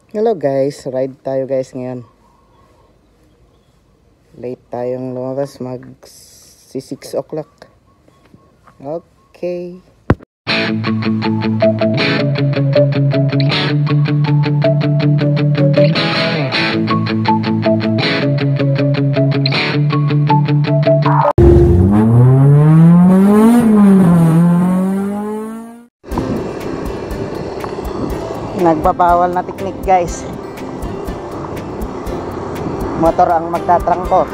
Hello guys, ride tayo guys ngayon. Late tayong lumabas, mag 6 o'clock. Okay. Nagbabawal na teknik guys. Motor ang magtatrangko.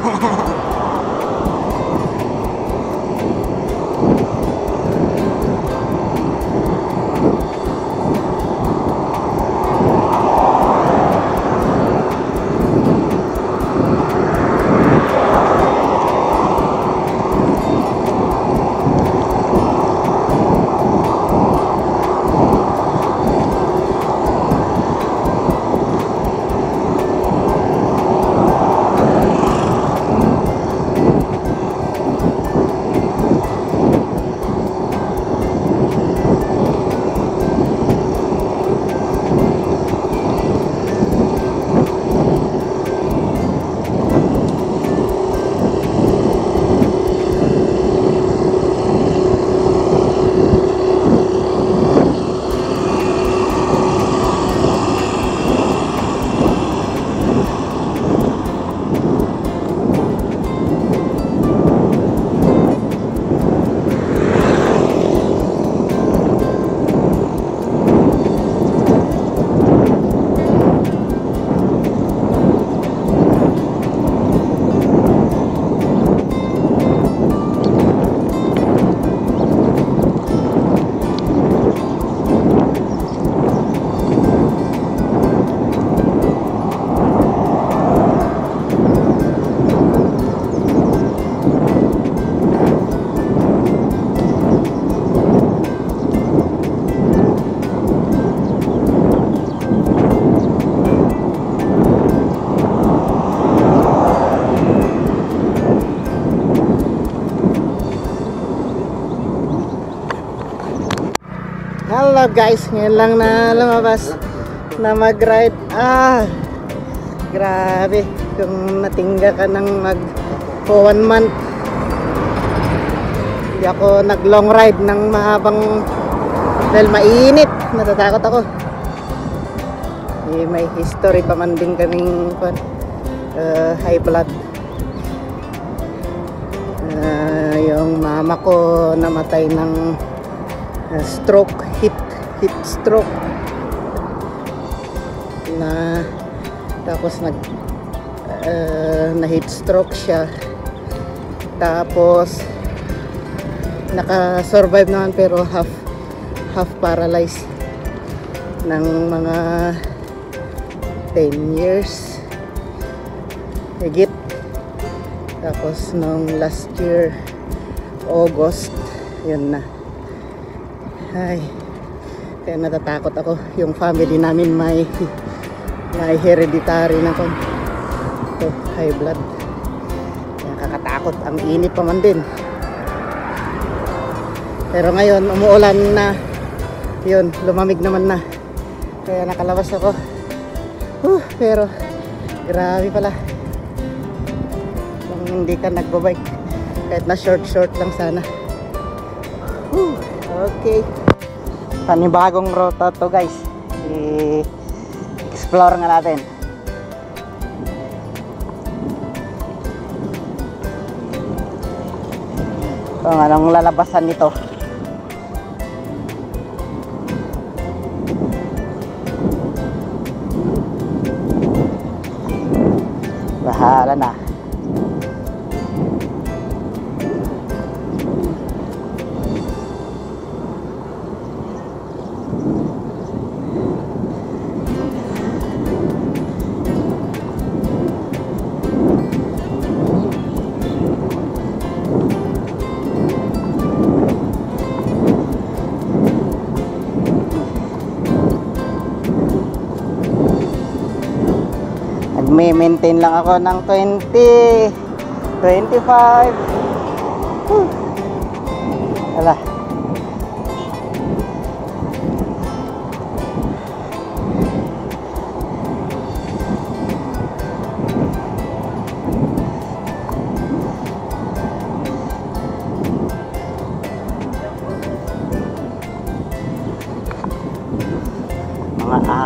Hello guys, ngayon lang na lumabas na mag-ride. Grabe kung natingga ka ng mag for 1 month. Hindi ako nag long ride ng mahabang dahil mainit, natatakot ako. May history pa man din kaming high blood. Yung mama ko namatay ng stroke, heat stroke na tapos na heat stroke siya, tapos naka-survive naman pero half paralyzed ng mga 10 years higit. Tapos nung last year August, yun na. Ay, kaya natatakot ako. Yung family namin may hereditary na high blood. Kaya kakatakot. Ang init pa man din. Pero ngayon umuulan na. Yun, lumamig naman na. Kaya nakalabas ako. Pero grabe pala kung hindi ka nagbabike. Kahit na short lang sana. Okay. Panibagong ruta to guys. I-explore nga natin. Kung anong lalabasan nito. Bahala na. Nagme-maintain lang ako ng 20, 25. Wala.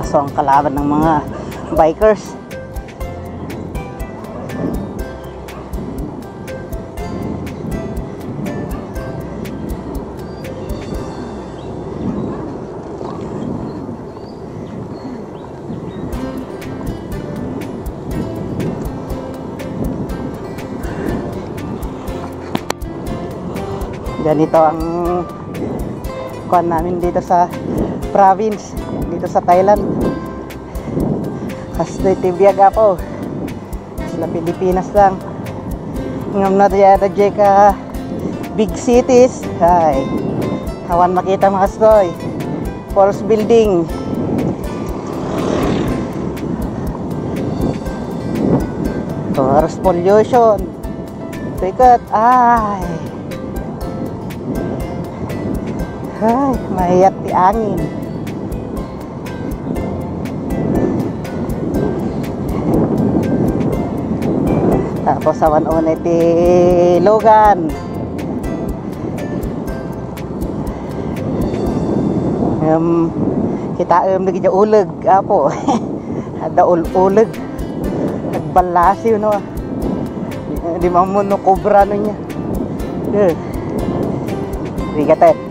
aso ang kalaban ng mga bikers. Ganito ang kuan namin dito sa province, dito sa Thailand. Kastoy tibiyag po sila Pilipinas lang ngam na daya ka big cities. Ay hawan makita mga kastoy false building. Forest pollution bigat. Ay mahiyat ti angin. Tapos awan unay ti Logan. Kita nagidya uleg apo. Ada uleg. Nagbalasi no. Di mamuno kobra no niya. Bigatet.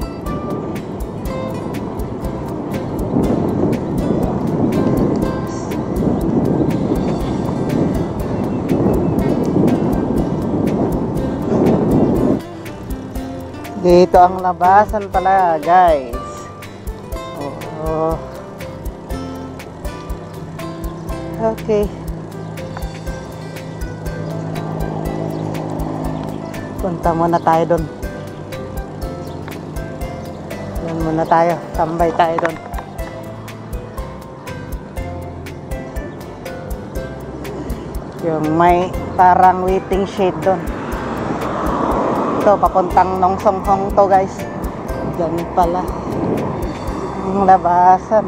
Dito ang labasan pala guys. Oh. Okay. Punta muna tayo doon. Doon muna tayo. Tambay tayo doon. Yung may parang waiting shed doon. Ito, papuntang Nong Song Hong to guys. Diyan pala ang labasan.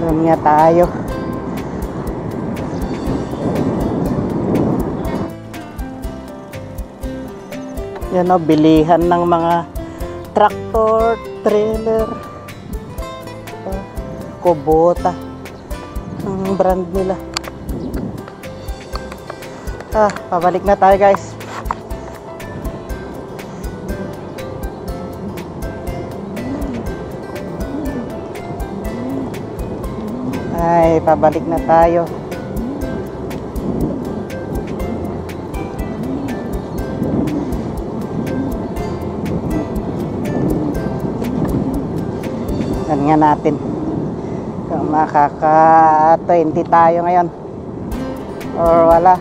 Doon nga tayo. Yan o, bilihan ng mga tractor, trailer, Kubota ang brand nila. Pabalik na tayo guys. Ay, pabalik na tayo. Nga natin kung makaka 20 tayo ngayon or wala.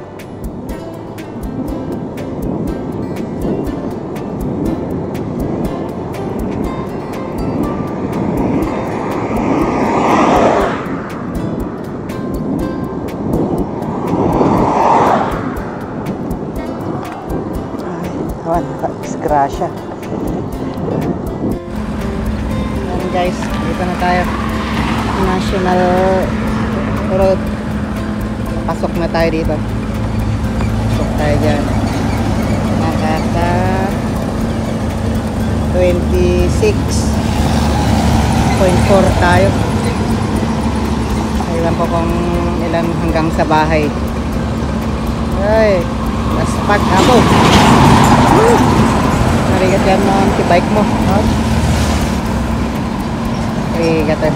Ay, disgrasya. Guys, dito na tayo. National Road. Pasok na tayo dito. Pasok tayo dyan. Nakaka 26.4 tayo. Ilan po kung ilan hanggang sa bahay. Ay, naspag ako. Narigat yan mo ang bike mo. Gata.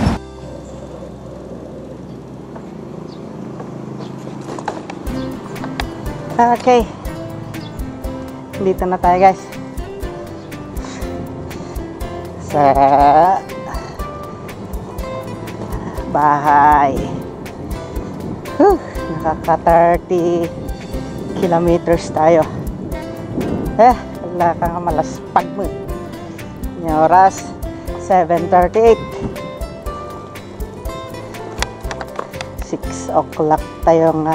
Okay. Dito na tayo guys. Sa bahay. Nakaka 30 kilometers tayo. Wala kang malaspag mo. Yung oras 7:38. 6 o'clock tayong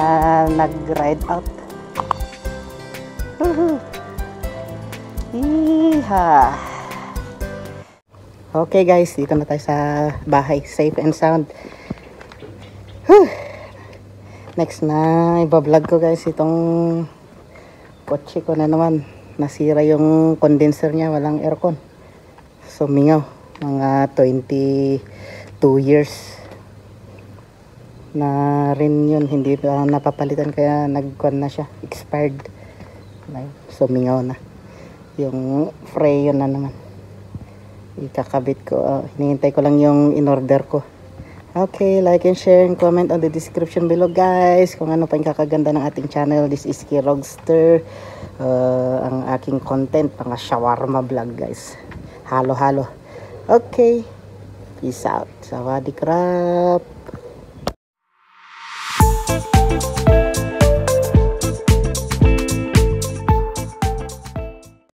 nag-ride out. Iha. Okay guys, dito na tayo sa bahay. Safe and sound. Whew. Next na ibablog ko guys itong kotse ko na naman. Nasira yung condenser niya, walang aircon. Sumingaw. Mga 22 years na rin yun. Hindi pa napapalitan kaya nagkuhan na siya. Expired. Sumingaw na. Yung freon na naman. Ikakabit ko. Hinihintay ko lang yung in-order ko. Okay, like and share and comment on the description below guys kung ano pa yung kakaganda ng ating channel. This is Kirogster. Ang aking content, pang shawarma vlog guys. Halo-halo. Okay, peace out. Sawadee krap.